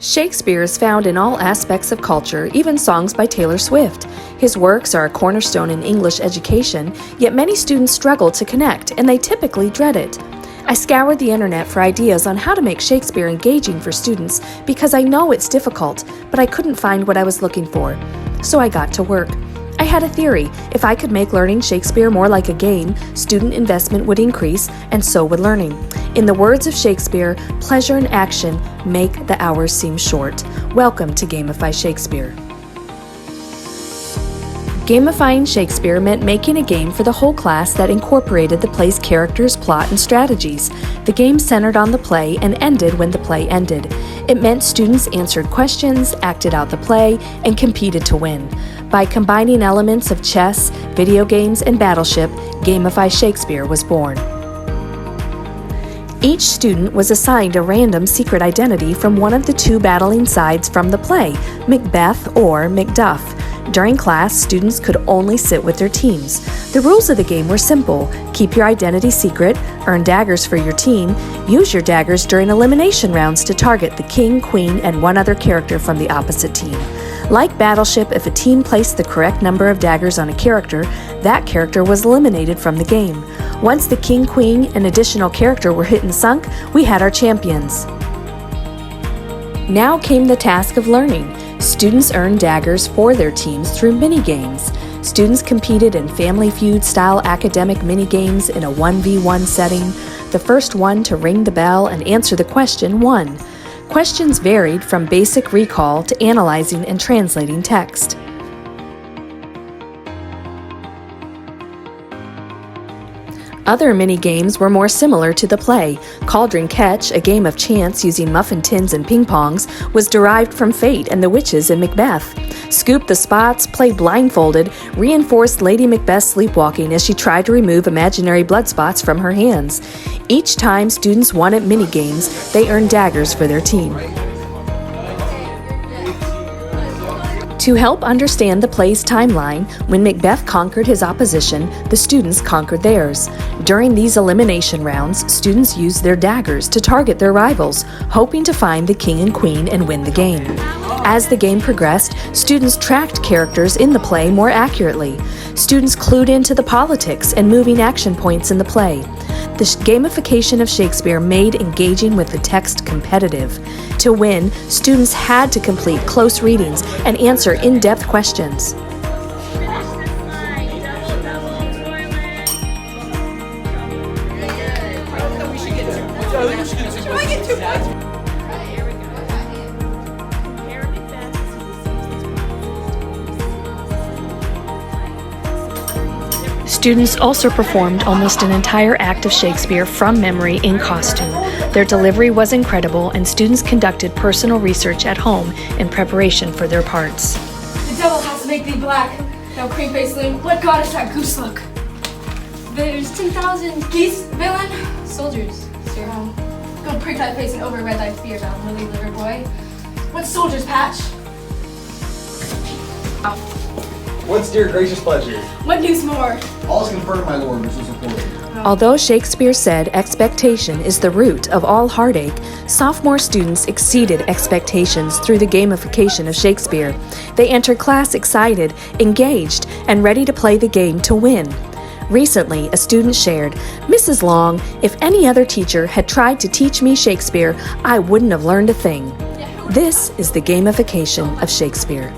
Shakespeare is found in all aspects of culture, even songs by Taylor Swift. His works are a cornerstone in English education, yet many students struggle to connect, and they typically dread it. I scoured the internet for ideas on how to make Shakespeare engaging for students because I know it's difficult, but I couldn't find what I was looking for. So I got to work. I had a theory. If I could make learning Shakespeare more like a game, student investment would increase, and so would learning. In the words of Shakespeare, pleasure and action make the hours seem short. Welcome to Gamify Shakespeare. Gamifying Shakespeare meant making a game for the whole class that incorporated the play's characters, plot, and strategies. The game centered on the play and ended when the play ended. It meant students answered questions, acted out the play, and competed to win. By combining elements of chess, video games, and Battleship, Gamify Shakespeare was born. Each student was assigned a random secret identity from one of the two battling sides from the play, Macbeth or Macduff. During class, students could only sit with their teams. The rules of the game were simple. Keep your identity secret, earn daggers for your team, use your daggers during elimination rounds to target the king, queen, and one other character from the opposite team. Like Battleship, if a team placed the correct number of daggers on a character, that character was eliminated from the game. Once the king, queen, and additional character were hit and sunk, we had our champions. Now came the task of learning. Students earned daggers for their teams through mini-games. Students competed in Family Feud-style academic mini-games in a 1v1 setting. The first one to ring the bell and answer the question won. Questions varied from basic recall to analyzing and translating text. Other mini-games were more similar to the play. Cauldron Catch, a game of chance using muffin tins and ping-pongs, was derived from Fate and the witches in Macbeth. Scoop the Spots, play blindfolded, reinforced Lady Macbeth's sleepwalking as she tried to remove imaginary blood spots from her hands. Each time students won at mini-games, they earned daggers for their team. To help understand the play's timeline, when Macbeth conquered his opposition, the students conquered theirs. During these elimination rounds, students used their daggers to target their rivals, hoping to find the king and queen and win the game. As the game progressed, students tracked characters in the play more accurately. Students clued into the politics and moving action points in the play. The gamification of Shakespeare made engaging with the text competitive. To win, students had to complete close readings and answer in-depth questions. Students also performed almost an entire act of Shakespeare from memory in costume. Their delivery was incredible, and students conducted personal research at home in preparation for their parts. The devil has to make thee black. Thou cream-faced loon, what god is that goose look? There's 10,000 geese, villain, soldiers, sir. Go prick thy face and overread thy fear, thou lily liver boy. What soldiers, Patch? What's dear gracious pleasure? What news more? All is confirmed, my lord, Mr. Supporter. Although Shakespeare said expectation is the root of all heartache, sophomore students exceeded expectations through the gamification of Shakespeare. They entered class excited, engaged, and ready to play the game to win. Recently, a student shared, "Mrs. Long, if any other teacher had tried to teach me Shakespeare, I wouldn't have learned a thing." This is the gamification of Shakespeare.